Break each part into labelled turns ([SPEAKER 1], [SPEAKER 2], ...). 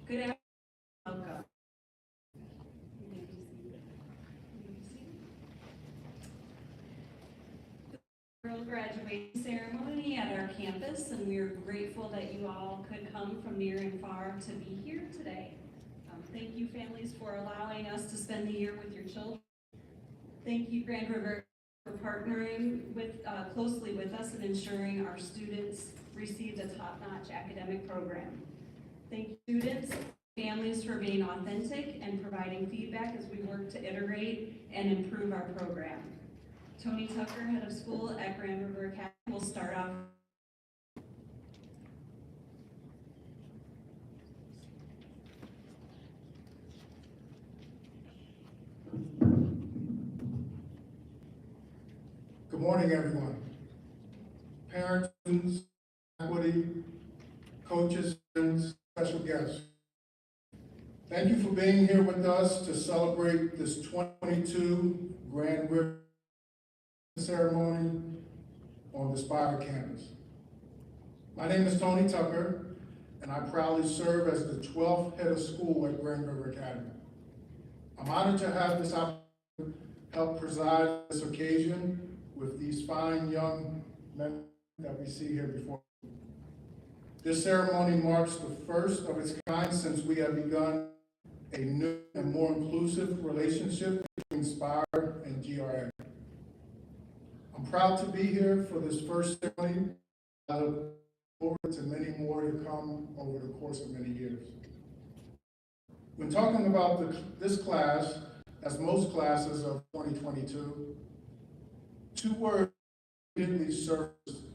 [SPEAKER 1] Good afternoon. Welcome. Graduation ceremony at our campus, and we are grateful that you all could come from near and far to be here today. Thank you, families, for allowing us to spend the year with your children. Thank you, Grand River, for partnering closely with us and ensuring our students received a top-notch academic program. Thank you, students, families, for being authentic and providing feedback as we work to iterate and improve our program. Tony Tucker, head of school at Grand River Academy, will start off.
[SPEAKER 2] Good morning, everyone. Parents, students, faculty, coaches, and special guests. Thank you for being here with us to celebrate this 2022 Grand River ceremony on the SPIRE campus. My name is Tony Tucker, and I proudly serve as the 12th head of school at Grand River Academy. I'm honored to have this opportunity to help preside this occasion with these fine young men that we see here before. This ceremony marks the first of its kind since we have begun a new and more inclusive relationship between SPIRE and GRA. I'm proud to be here for this first ceremony. I look forward to many more to come over the course of many years. When talking about this class, as most classes of 2022, two words immediately surfaced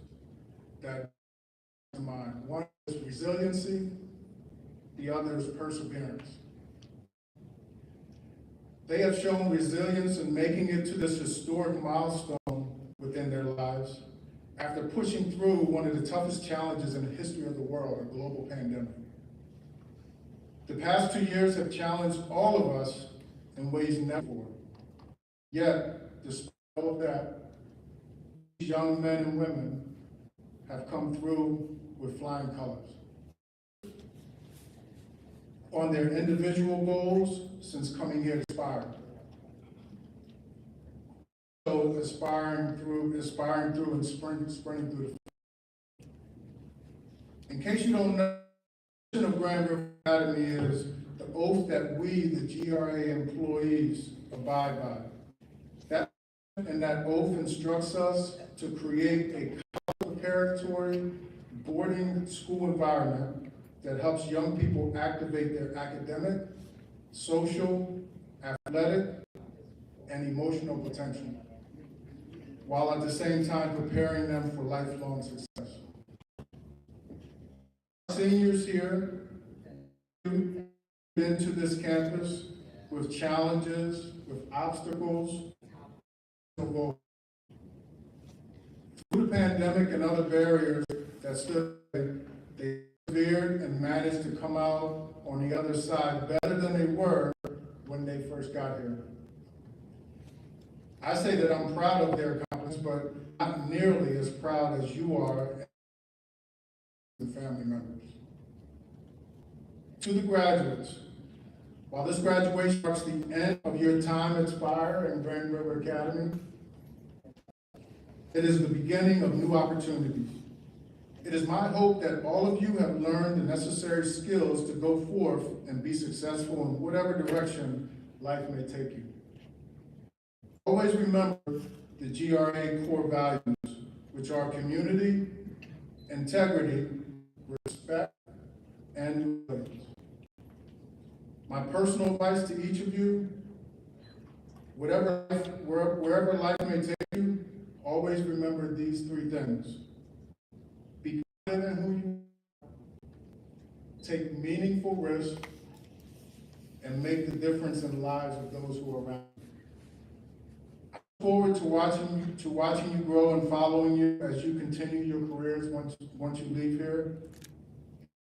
[SPEAKER 2] that come to mind. One is resiliency, the other is perseverance. They have shown resilience in making it to this historic milestone within their lives after pushing through one of the toughest challenges in the history of the world, a global pandemic. The past 2 years have challenged all of us in ways never before. Yet, despite all of that, these young men and women have come through with flying colors. On their individual goals since coming here to SPIRE. So aspiring through and sprinting through the. In case you don't know, the mission of Grand River Academy is the oath that we, the GRA employees, abide by. That oath instructs us to create a preparatory boarding school environment that helps young people activate their academic, social, athletic, and emotional potential, while at the same time preparing them for lifelong success. Seniors here been to this campus with challenges, with obstacles. Through the pandemic and other barriers that stood, they persevered and managed to come out on the other side better than they were when they first got here. I say that I'm proud of their accomplishments, but not nearly as proud as you are and family members. To the graduates, while this graduation marks the end of your time at SPIRE and Grand River Academy, it is the beginning of new opportunities. It is my hope that all of you have learned the necessary skills to go forth and be successful in whatever direction life may take you. Always remember the GRA core values, which are community, integrity, respect, and resilience. My personal advice to each of you, wherever life may take you, always remember these three things. Be confident in who you are, take meaningful risks, and make the difference in the lives of those who are around you. I look forward to watching you grow and following you as you continue your careers once you leave here,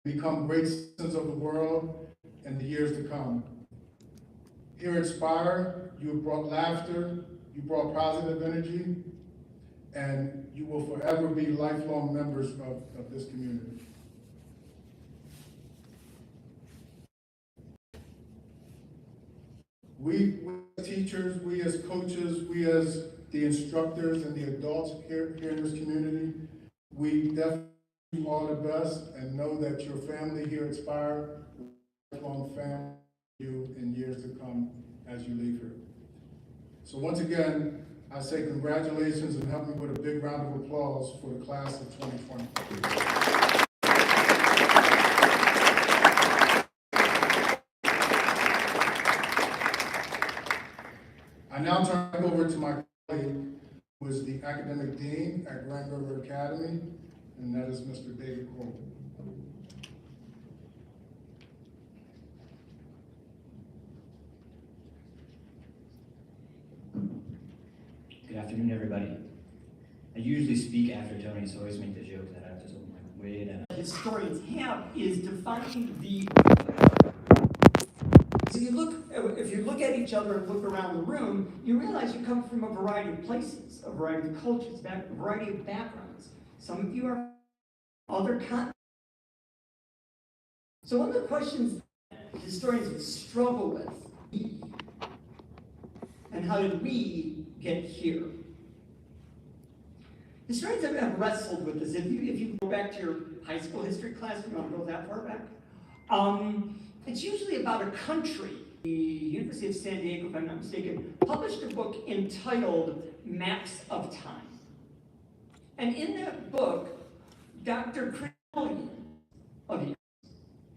[SPEAKER 2] become great citizens of the world in the years to come. Here at SPIRE, you have brought laughter, you brought positive energy, and you will forever be lifelong members of this community. We as teachers, we as coaches, we as the instructors and the adults here in this community, we definitely do all the best and know that your family here at SPIRE will be a lifelong family you in years to come as you leave here. So once again, I say congratulations and help me with a big round of applause for the class of 2020. I now turn it over to my colleague, who is the academic dean at Grand River Academy, and that is Mr. David Cole.
[SPEAKER 3] Good afternoon, everybody. I usually speak after Tony, so I always make the joke that I have to sort of like wait and
[SPEAKER 4] historians have is defining the. So if you look at each other and look around the room, you realize you come from a variety of places, a variety of cultures, a variety of backgrounds. Some of you are other continents. So one of the questions that historians would struggle with, and how did we get here? Historians have wrestled with this. If you go back to your high school history class, if you want to go that far back, it's usually about a country. The University of San Diego, if I'm not mistaken, published a book entitled Maps of Time. And in that book, Dr. Christian of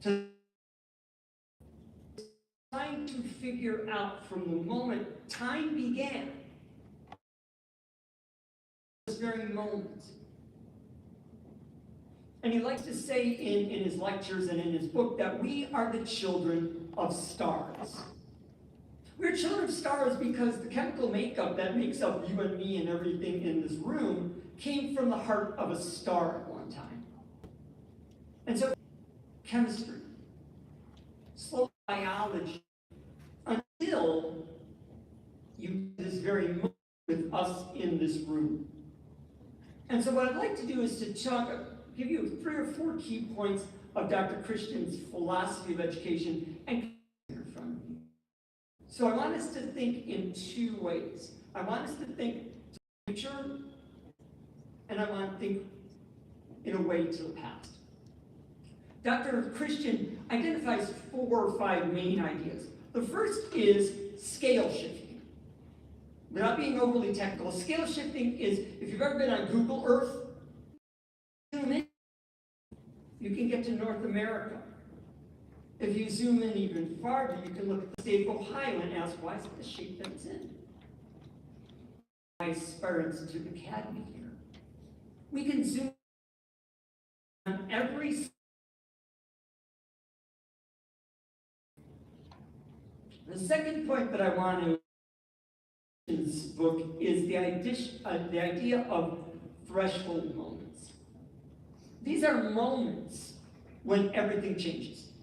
[SPEAKER 4] the trying to figure out from the moment time began, this very moment. And he likes to say in his lectures and in his book that we are the children of stars. We're children of stars because the chemical makeup that makes up you and me and everything in this room came from the heart of a star at one time. And so chemistry, slow biology, until you this very moment with us in this room. And so what I'd like to do is to give you 3 or 4 key points of Dr. Christian's philosophy of education and in front of you. So I want us to think in 2 ways. I want us to think to the future, and I want to think in a way to the past. Dr. Christian identifies 4 or 5 main ideas. The first is scale shifting. Without being overly technical, scale shifting is, if you've ever been on Google Earth, zoom in, you can get to North America. If you zoom in even farther, you can look at the state of Ohio and ask, why is it the shape that it's in? Why SPIRE Institute Academy here? We can zoom on every. The second point that I want to in this book is the idea of threshold moments. These are moments when everything changes.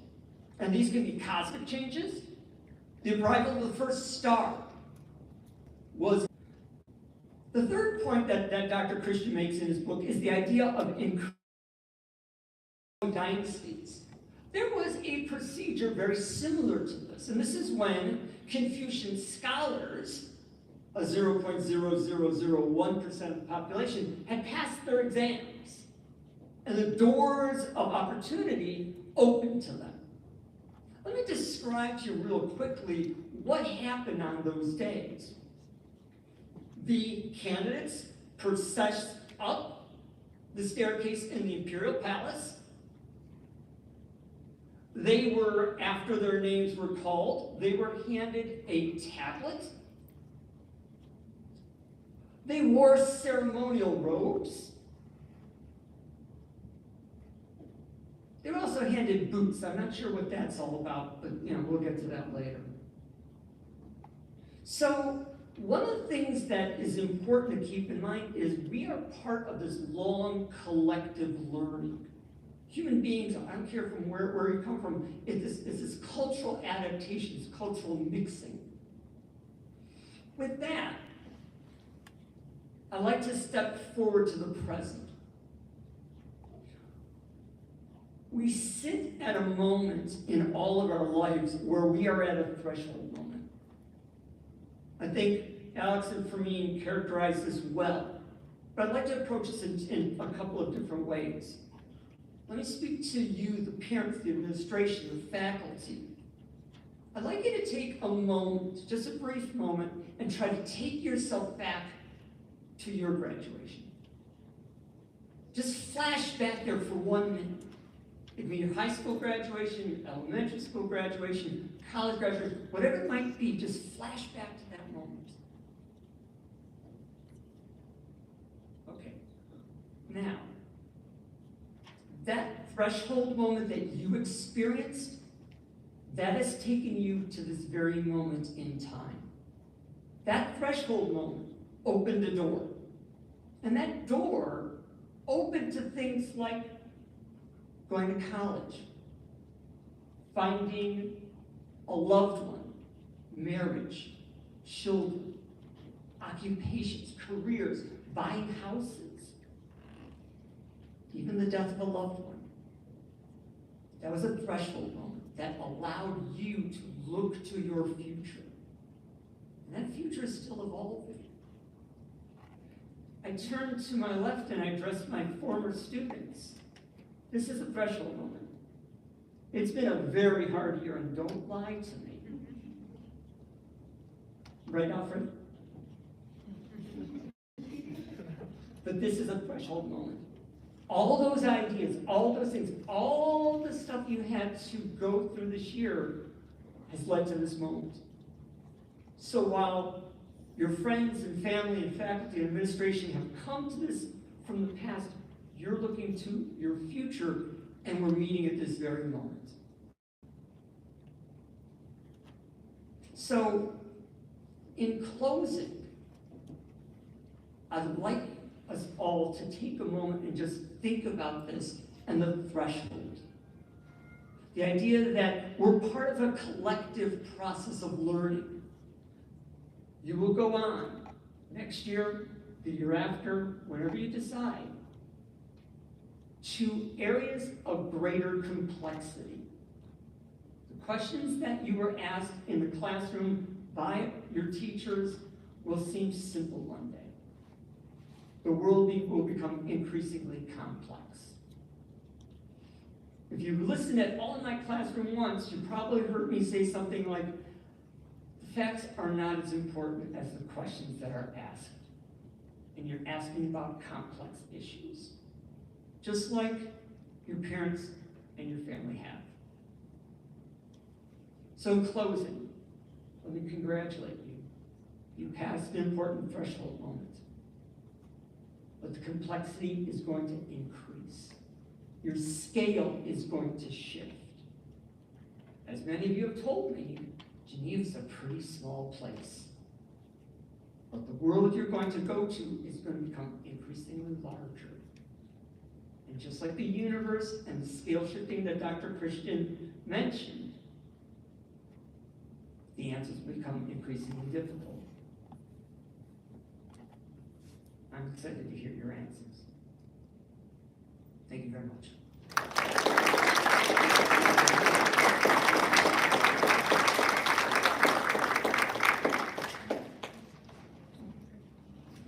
[SPEAKER 4] And these can be cosmic changes. The arrival of the first star was. The third point that Dr. Christian makes in his book is the idea of dynasties. There was a procedure very similar to this, and this is when Confucian scholars, a 0.0001% of the population, had passed their exams, and the doors of opportunity opened to them. Let me describe to you real quickly what happened on those days. The candidates processed up the staircase in the imperial palace. They were, after their names were called, they were handed a tablet. They wore ceremonial robes. They were also handed boots. I'm not sure what that's all about, but we'll get to that later. So one of the things that is important to keep in mind is we are part of this long collective learning. Human beings, I don't care from where you come from, it's this cultural adaptation, it's cultural mixing. With that, I'd like to step forward to the present. We sit at a moment in all of our lives where we are at a threshold moment. I think Alex and Fermin characterized this well, but I'd like to approach this in a couple of different ways. Let me speak to you, the parents, the administration, the faculty. I'd like you to take a moment, just a brief moment, and try to take yourself back to your graduation. Just flash back there for 1 minute. It could be your high school graduation, your elementary school graduation, college graduation, whatever it might be, just flash back to that moment. Okay. Now, that threshold moment that you experienced, that has taken you to this very moment in time. That threshold moment opened a door. And that door opened to things like going to college, finding a loved one, marriage, children, occupations, careers, buying houses, even the death of a loved one. That was a threshold moment that allowed you to look to your future. And that future is still evolving. I turn to my left and I address my former students. This is a threshold moment. It's been a very hard year, and don't lie to me. Right, Alfred? But this is a threshold moment. All those ideas, all those things, all the stuff you had to go through this year has led to this moment. So while your friends and family and faculty and administration have come to this from the past, you're looking to your future, and we're meeting at this very moment. So, in closing, I'd like us all to take a moment and just think about this and the threshold. The idea that we're part of a collective process of learning. You will go on next year, the year after, whenever you decide, to areas of greater complexity. The questions that you were asked in the classroom by your teachers will seem simple one day. The world will become increasingly complex. If you listened at all in my classroom once, you probably heard me say something like, the facts are not as important as the questions that are asked. And you're asking about complex issues, just like your parents and your family have. So in closing, let me congratulate you. You passed an important threshold moment. But the complexity is going to increase. Your scale is going to shift. As many of you have told me, Geneva's a pretty small place. But the world you're going to go to is going to become increasingly larger. And just like the universe and the scale shifting that Dr. Christian mentioned, the answers become increasingly difficult. I'm excited to hear your answers. Thank you very much.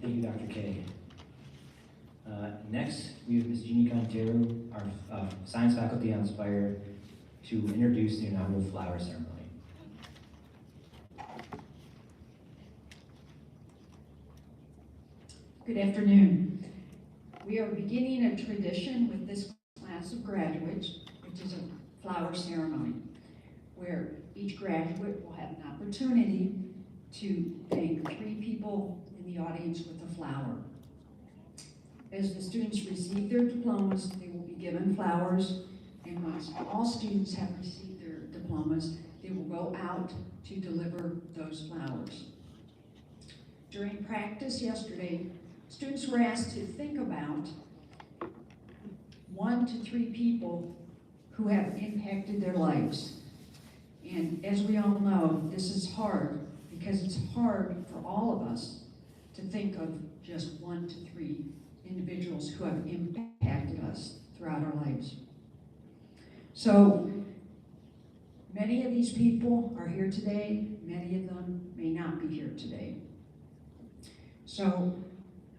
[SPEAKER 3] Thank you, Dr. K. Next, we have Ms. Jeannie Contero, our science faculty on SPIRE, to introduce the inaugural flower ceremony.
[SPEAKER 5] Good afternoon. We are beginning a tradition with this class of graduates, which is a flower ceremony, where each graduate will have an opportunity to thank 3 people in the audience with a flower. As the students receive their diplomas, they will be given flowers, and once all students have received their diplomas, they will go out to deliver those flowers. During practice yesterday, students were asked to think about 1 to 3 people who have impacted their lives. And as we all know, this is hard because it's hard for all of us to think of just 1 to 3 individuals who have impacted us throughout our lives. So many of these people are here today, many of them may not be here today. So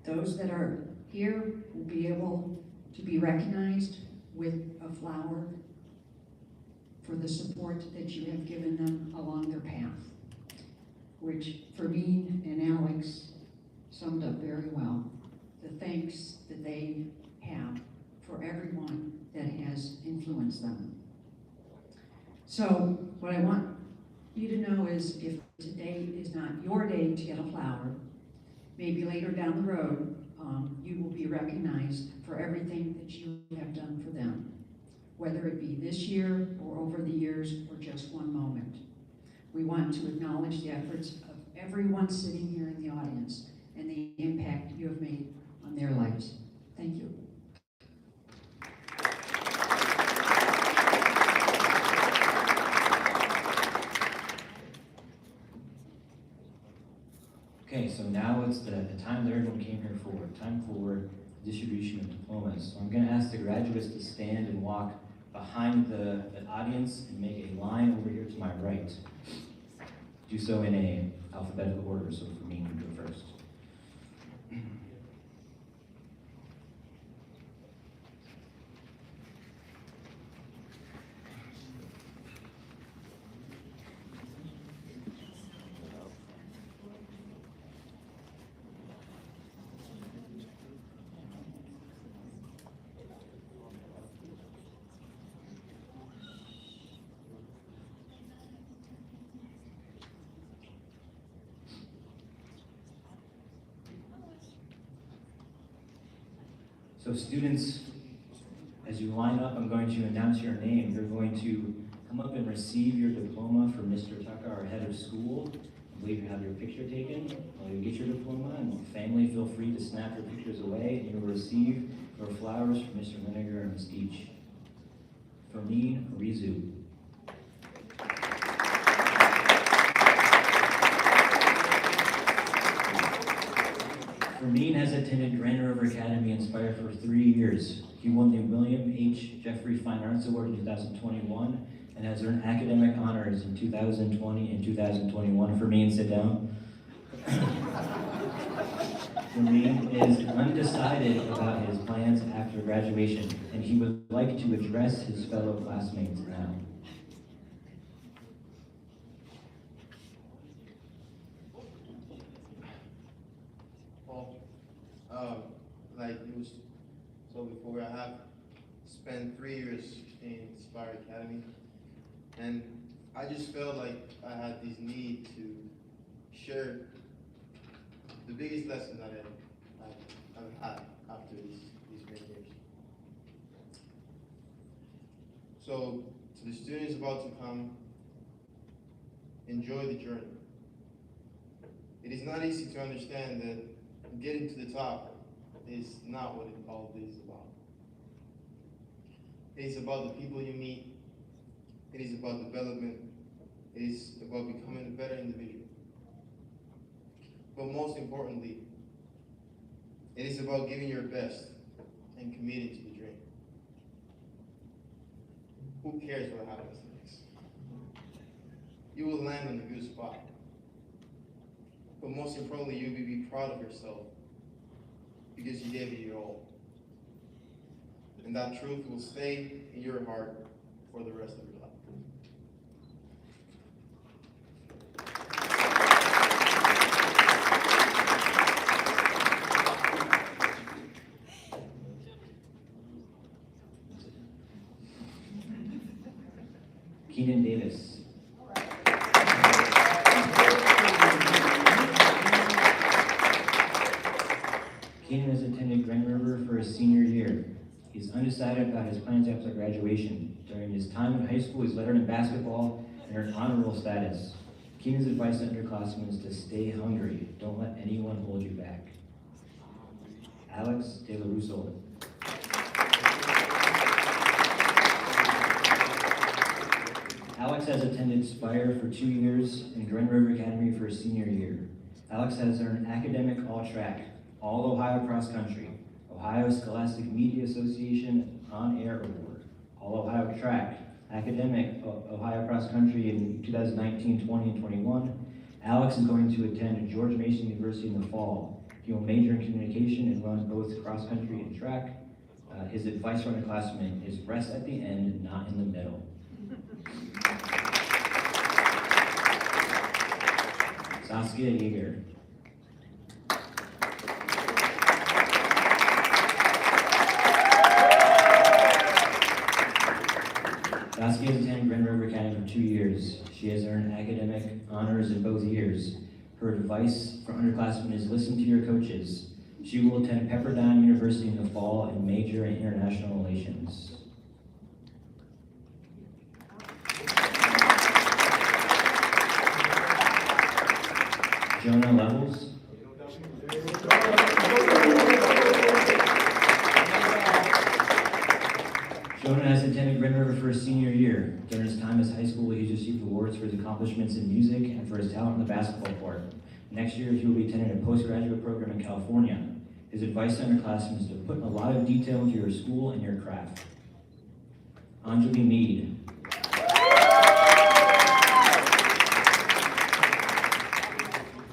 [SPEAKER 5] those that are here will be able to be recognized with a flower for the support that you have given them along their path, which Fermine and Alex summed up very well. The thanks that they have for everyone that has influenced them. So what I want you to know is if today is not your day to get a flower, maybe later down the road, you will be recognized for everything that you have done for them, whether it be this year or over the years or just one moment. We want to acknowledge the efforts of everyone sitting here in the audience and the impact you have made on their lives. Thank you.
[SPEAKER 3] Okay, so now it's the time that everyone came here for, time for distribution of diplomas. So I'm going to ask the graduates to stand and walk behind the audience and make a line over here to my right. Do so in a alphabetical order, so for me, you go first. So students, as you line up, I'm going to announce your name. You're going to come up and receive your diploma from Mr. Tucker, our head of school. I believe you have your picture taken. You get your diploma, and family, feel free to snap your pictures away, and you will receive your flowers from Mr. Linegar and Ms. Deach. Fermin Rizu. Fermin has attended Grand River Academy in SPIRE for 3 years. He won the William H. Jeffrey Fine Arts Award in 2021 and has earned academic honors in 2020 and 2021. Fermin, sit down. Fermin is undecided about his plans after graduation, and he would like to address his fellow classmates now.
[SPEAKER 6] Like you was told before, I have spent 3 years in SPIRE Academy, and I just felt like I had this need to share the biggest lesson that I've had after these many years. So, to the students about to come, enjoy the journey. It is not easy to understand that getting to the top is not what all this is about. It is about the people you meet. It is about development. It is about becoming a better individual. But most importantly, it is about giving your best and committing to the dream. Who cares what happens next? You will land on a good spot. But most importantly, you will be proud of yourself because you gave it your all. And that truth will stay in your heart for the rest of your life.
[SPEAKER 3] Keenan Davis. Keenan has attended Grand River for his senior year. He's undecided about his plans after graduation. During his time in high school, he's lettered in basketball and earned honorable status. Keenan's advice to underclassmen is to stay hungry. Don't let anyone hold you back. Alex de la Rusola. Alex has attended SPIRE for 2 years and Grand River Academy for his senior year. Alex has earned academic all-track, all-Ohio cross-country, Ohio Scholastic Media Association On-Air Award, all-Ohio track, academic Ohio cross-country in 2019, 20, and 21. Alex is going to attend George Mason University in the fall. He will major in communication and run both cross-country and track. His advice for underclassmen is rest at the end, not in the middle. Saskia Yeager. Saskia has attended Grand River Academy for 2 years. She has earned academic honors in both years. Her advice for underclassmen is listen to your coaches. She will attend Pepperdine University in the fall and major in international relations. Jonah Levels. Jonah has attended Grand River for his senior year. During his time as high school, he's received awards for his accomplishments in music and for his talent on the basketball court. Next year, he will be attending a postgraduate program in California. His advice to underclassmen is to put a lot of detail into your school and your craft. Anjali Mead.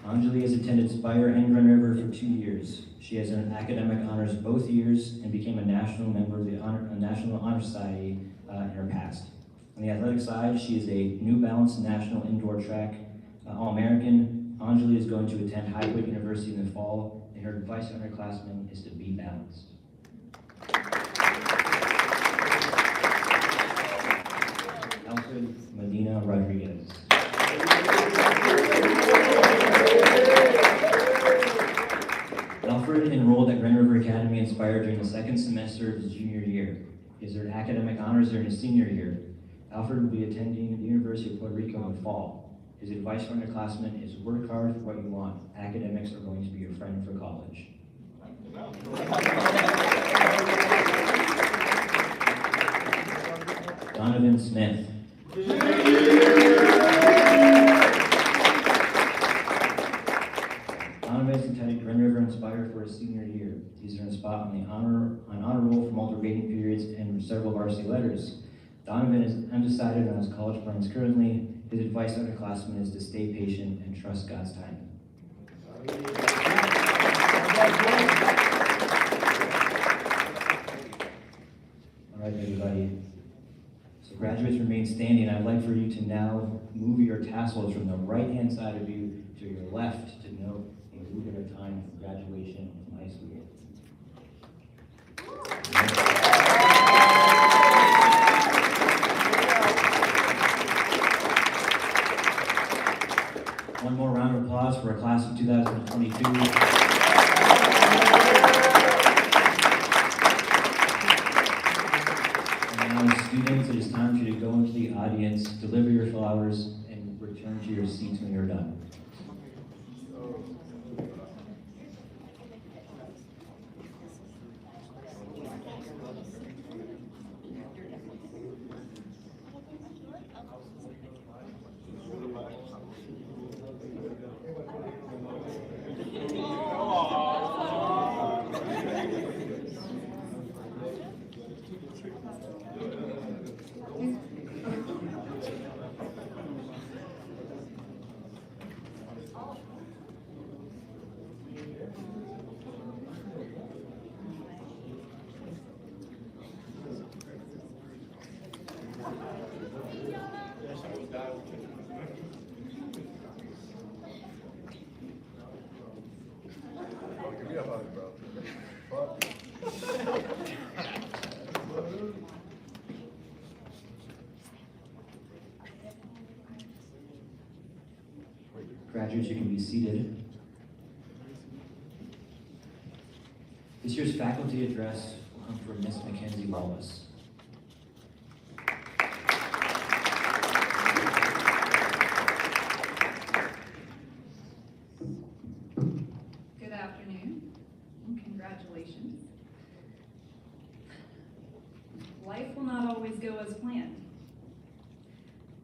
[SPEAKER 3] Anjali has attended SPIRE and Grand River for 2 years. She has earned academic honors both years and became a national member of the National Honor Society in her past. On the athletic side, she is a New Balance National Indoor Track All-American. Anjali is going to attend Highwood University in the fall, and her advice to underclassmen is to be balanced. Alfred Medina Rodriguez. Alfred Alfred enrolled at Grand River Academy in SPIRE during the second semester of his junior year. He has earned academic honors during his senior year. Alfred will be attending the University of Puerto Rico in the fall. His advice for underclassmen is work hard for what you want. Academics are going to be your friend for college. Donovan Smith. Donovan is entitled Grand River Inspire for his senior year. He's earned a spot on the honor roll for multiple grading periods and several varsity letters. Donovan is undecided on his college plans currently. His advice to underclassmen is to stay patient and trust God's timing. All right, everybody. So graduates remain standing. I'd like for you to now move your tassels from the right-hand side of you to your left to note a little bit of time for graduation from high school. One more round of applause for our class of 2022. And now, students, it is time for you to go into the audience, deliver your flowers, and return to your seats when you're done. Graduates, you can be seated. This year's faculty address will come from Miss Mackenzie Wallace.
[SPEAKER 7] Good afternoon, and congratulations. Life will not always go as planned.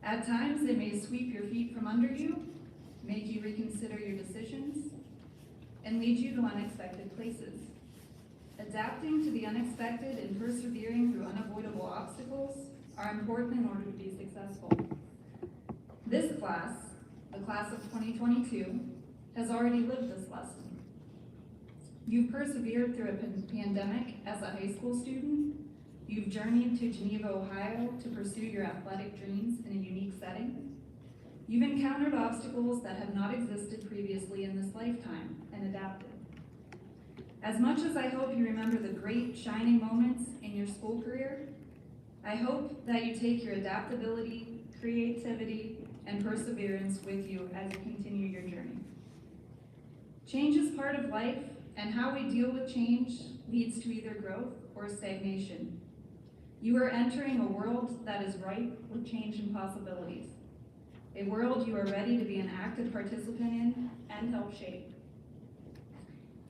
[SPEAKER 7] At times, it may sweep your feet from under you, make you reconsider your decisions, and lead you to unexpected places. Adapting to the unexpected and persevering through unavoidable obstacles are important in order to be successful. This class, the class of 2022, has already lived this lesson. You've persevered through a pandemic as a high school student. You've journeyed to Geneva, Ohio to pursue your athletic dreams in a unique setting. You've encountered obstacles that have not existed previously in this lifetime and adapted. As much as I hope you remember the great shining moments in your school career, I hope that you take your adaptability, creativity, and perseverance with you as you continue your journey. Change is part of life, and how we deal with change leads to either growth or stagnation. You are entering a world that is ripe with change and possibilities. A world you are ready to be an active participant in and help shape.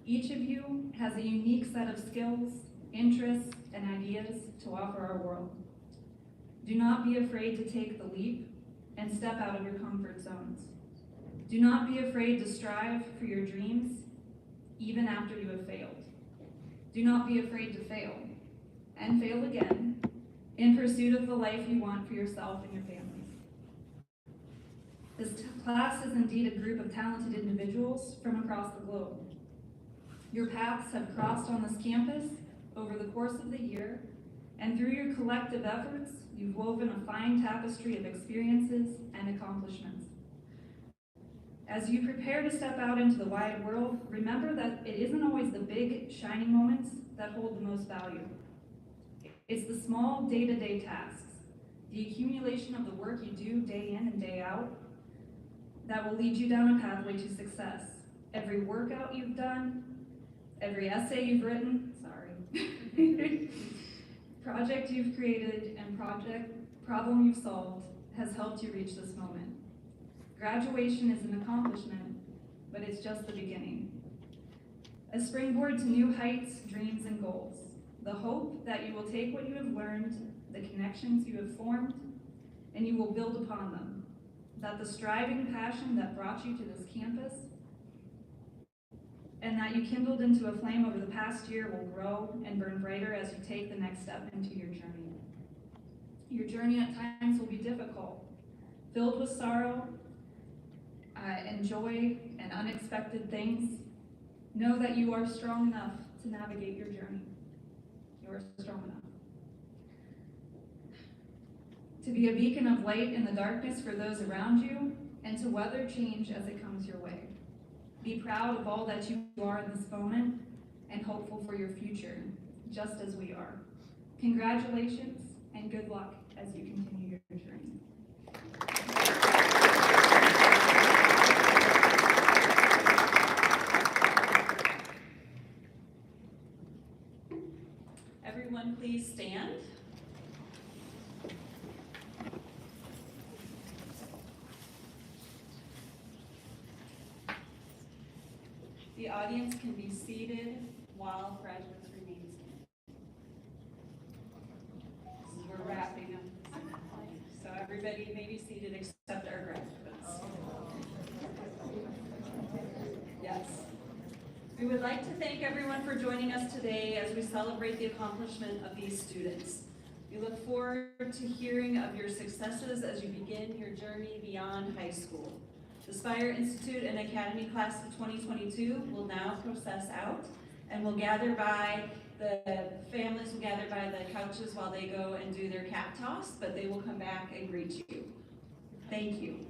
[SPEAKER 7] Each of you has a unique set of skills, interests, and ideas to offer our world. Do not be afraid to take the leap and step out of your comfort zones. Do not be afraid to strive for your dreams, even after you have failed. Do not be afraid to fail, and fail again, in pursuit of the life you want for yourself and your families. This class is indeed a group of talented individuals from across the globe. Your paths have crossed on this campus over the course of the year, and through your collective efforts, you've woven a fine tapestry of experiences and accomplishments. As you prepare to step out into the wide world, remember that it isn't always the big, shining moments that hold the most value. It's the small day-to-day tasks, the accumulation of the work you do day in and day out, that will lead you down a pathway to success. Every workout you've done, Every essay you've written, sorry, project you've created, and problem you've solved has helped you reach this moment. Graduation is an accomplishment, but it's just the beginning. A springboard to new heights, dreams, and goals. The hope that you will take what you have learned, the connections you have formed, and you will build upon them. That the striving passion that brought you to this campus and that you kindled into a flame over the past year will grow and burn brighter as you take the next step into your journey. Your journey at times will be difficult, filled with sorrow and joy and unexpected things. Know that you are strong enough to navigate your journey. You are strong enough to be a beacon of light in the darkness for those around you and to weather change as it comes your way. Be proud of all that you are in this moment and hopeful for your future, just as we are. Congratulations and good luck as you continue your journey.
[SPEAKER 1] Everyone please stand. The audience can be seated while graduates remain standing. We're wrapping up. So everybody may be seated except our graduates. Yes. We would like to thank everyone for joining us today as we celebrate the accomplishment of these students. We look forward to hearing of your successes as you begin your journey beyond high school. The SPIRE Institute and Academy class of 2022 will now process out and will gather by the families will gather by the couches while they go and do their cap toss, but they will come back and greet you. Thank you.